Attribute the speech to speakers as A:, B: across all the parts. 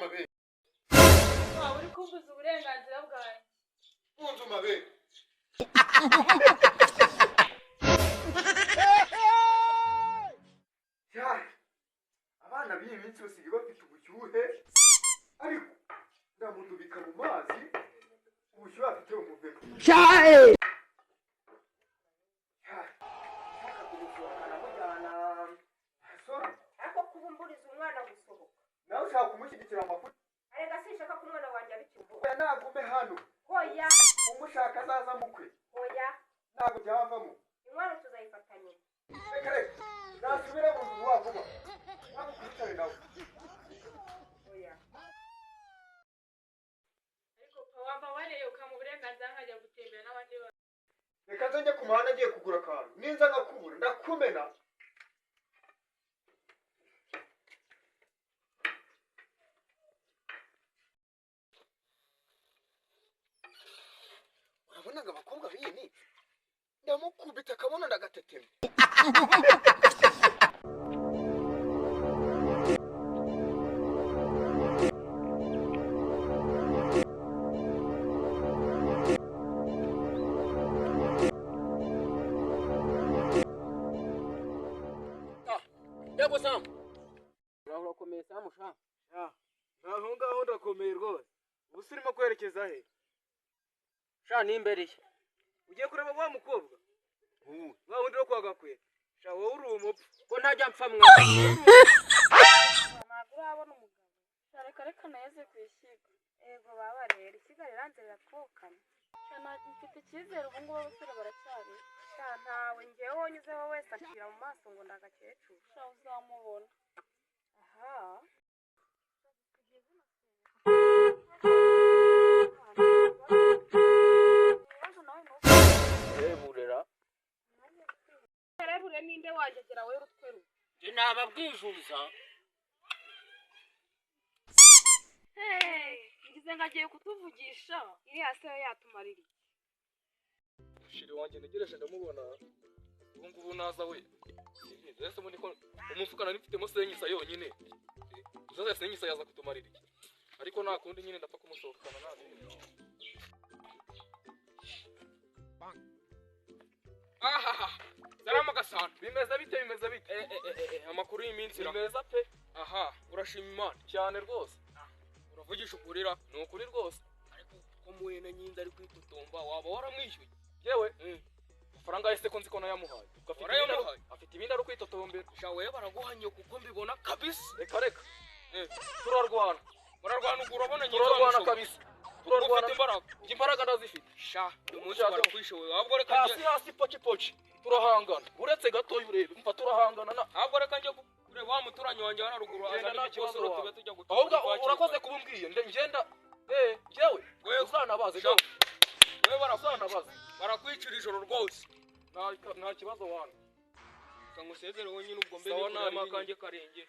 A: amabere.
B: Waba uri kumbuza uburenganzira bwanjye.
A: Bunza amabere. Abana b'iyi minsi basigaye bafite ubushyuhe ariko ndamudubika mu mazi ubushyuhe afite umuvemo.
C: ariko kubumburiza umwana gusohoka
A: nawe ushaka kumushyigikira amafuti
C: arega sinshaka ko umwana wanjye abikimbuka
A: oya nagume hano
C: hoya
A: umushaka azaza mukwe
C: hoya
A: ntabwo byavamo
C: inkwano tuzayifatanya
A: reka reka nasubire mu nzu wavuba ntabwo kwicare nawe
C: hoya
B: Ariko waba wareye ukamuha uburenganzira nkajya gutembera n'abandi bantu.
A: reka nze njye ku muhanda ngiye kugura akantu ninza nkakubura ndakumena. urabonaga abakobwa b'iyi minsi ndamukubita akabono ndagatetema.
D: Yego Sam. Urakomeye Sam sha.
A: Naho ngaho ndakomeye rwose. Ubu urimo kwerekeza he?
D: Sha ni imbere ye.
A: Ugiye kureba wa mukobwa? Wa wundi wo kwa Gakwera. Sha wowe uri umupfu.
D: Ko ntajya mpfa mwa.
B: Ntabwo urabona umugabo. Reka reka neze kwisiga.
C: ego baba rero isiga riranze riratwokana
B: Mfite icyizere ubu ngubu abasore baracyari.
C: ntawe ngewe wonyuzeho wese akira mu maso ngo ndagakecuru
B: Sha uzamubona.
C: aha
D: Burera.
C: Rebure ninde wagegera we rutweru
D: Je nababwijuza.
B: Ngize ngagiye kutuvugisha.
C: iri hasi yo yatumarira
A: Shiri wanjye ntegereje ndamubona. Ubu ngubu naza we. Ese muri ko umufuka nari mfitemo senyisa yonyine. Uzaza senyisa yaza kutumarira iki? Ariko nta kundi nyine ndapfa kumusohokana nabi. Aha. Salama gasana. Bimeze bite? Amakuru y'iminsi bimeza pe. Aha, urashima Imana cyane rwose. Uravugisha ukurira? Ni ukuri rwose. Ariko ko muhene nyinda ari kwitutumba waba waramwishyuye. Yewe, amafaranga yese ko nzi ko nayamuhaye. Afite ibindi ari kwitotombera. Shawe baraguhanye kuko mbibona kabisa. Reka. Turarwana. Bararwana urabona nyine turarwana kabisa. Turarwana imbaraga ndazifite. Sha, umunsi barakwishowe. Ahubwo reka hasi pochi. Turahangana. Uretse gatoya urebe. Umva turahangana. Ahubwo reka njye kureba wa muturanyi wanjye wararuguru azana ikibazo tube tujya gutuma. Ahubwo urakoze kubumbwiye. Ngenda jewe uzanabaze. Wewe barasanabaze. Barakwicira ijoro rwose. Nta kibazo wana. Kangusezere wenyine ubwo mbere y'ama kanjye karenge.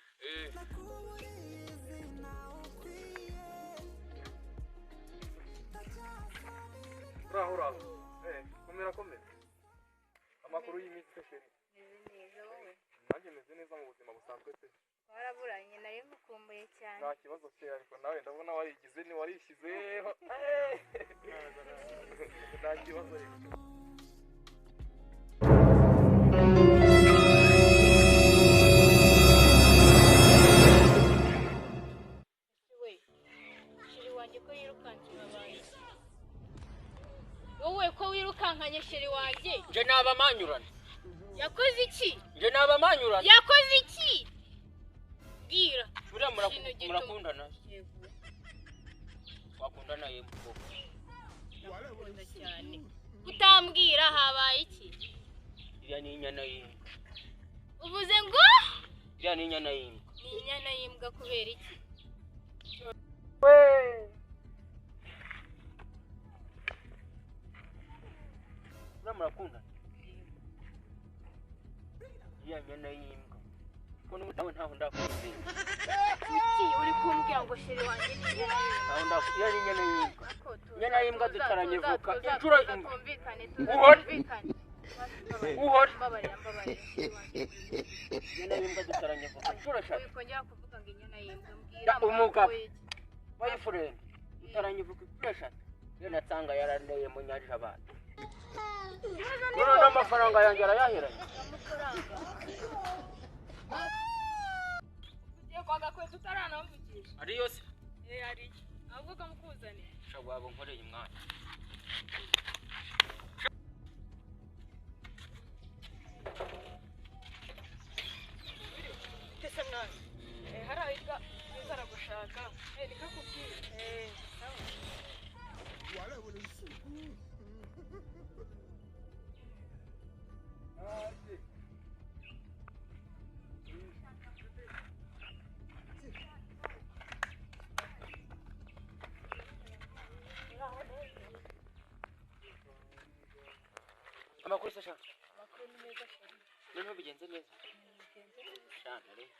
A: Ura. Komera. Amakuru y'iminsi sheri.
C: neza wowe
A: Nanjye meze neza mu buzima busanzwe pe.
C: waraburanye nari mukumbuye cyane
A: Nta kibazo cye ariko nawe ndabona warigize ni warishyizeho. Nta kibazo rero.
B: Sheri wanjye ko yirukankira abantu. Wowe ko wirukankanye sheri wanjye.
D: Je nabamanyurana.
B: Yakoze iki?
D: Je nabamanyurana.
B: Yakoze iki? Bwira.
D: Buriya murakundana.
B: Yego.
D: Wakundana ye mukobwa.
B: Ndakunda cyane. Utambwira habaye iki?
D: Iriya ni inyana y'imbwa.
B: Uvuze ngo?
D: Iriya ni inyana y'imbwa.
B: Ni inyana y'imbwa kubera iki?
D: Buriya murakundana. Iriya nyana y'imbwa. Ko nawe ntaho ndakubwira.
B: Kuki uri kumbwira ngo sheri wanjye ni inyana y'imbwa?
D: Ntaho ndakubwira ni inyana y'imbwa. Inyana y'imbwa dutaranye vuka.
B: Inshuro
D: Uhore.
B: Mbabarira.
D: Inyana y'imbwa dutaranye vuka. Inshuro eshatu.
B: Wikongera kuvuga ngo inyana y'imbwa mbwira
D: Umugabo. boyfriend utaranyivuga pressure yo natsanga yaraneye mu nyanja abantu none n'amafaranga yanjye arayahiranye
B: ugiye kwa Gakwete utaranamvugisha
D: ari yose
B: ari ahubwo kamukuzaniye
D: shagwabo nkoreye umwana
B: tese mwana harahirwa nzara gushaka nikakubwira sawa
D: amakuru se shaka
B: makuru neza cyane
D: noneho bigenze neza shana rero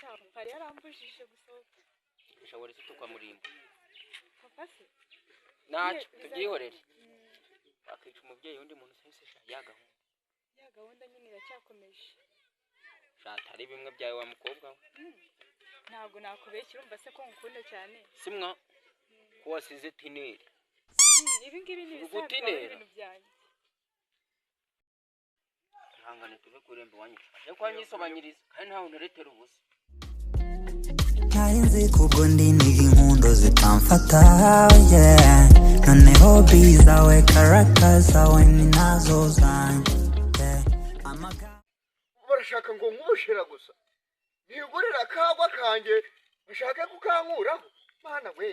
B: cyane pari yarambujije gusohoka
D: ushobora se tukwa murimbo
B: papa se
D: nacu tubyihorere wakica umubyeyi undi muntu se ya
B: gahunda nyine iracyakomeje
D: shatari bimwe byawe wa mukobwa
B: ntabwo nakubeshya urumva se ko ngukunda cyane
D: simwa ko wasize tineri
B: ibi ngibi ni
D: ibintu
B: byanjye
D: ihangane tuve kuremba wanyu ariko wanyisobanyiriza kandi ntawe nteretera ubusa
E: ntari nzi kubwo ndiniga inkundo zitamfata noneho bizawe karaka zawe ni nazo zanjye
F: barashaka ngo nkubushira gusa ntigurira akagwa kanjye bashaka kukankuraho mana we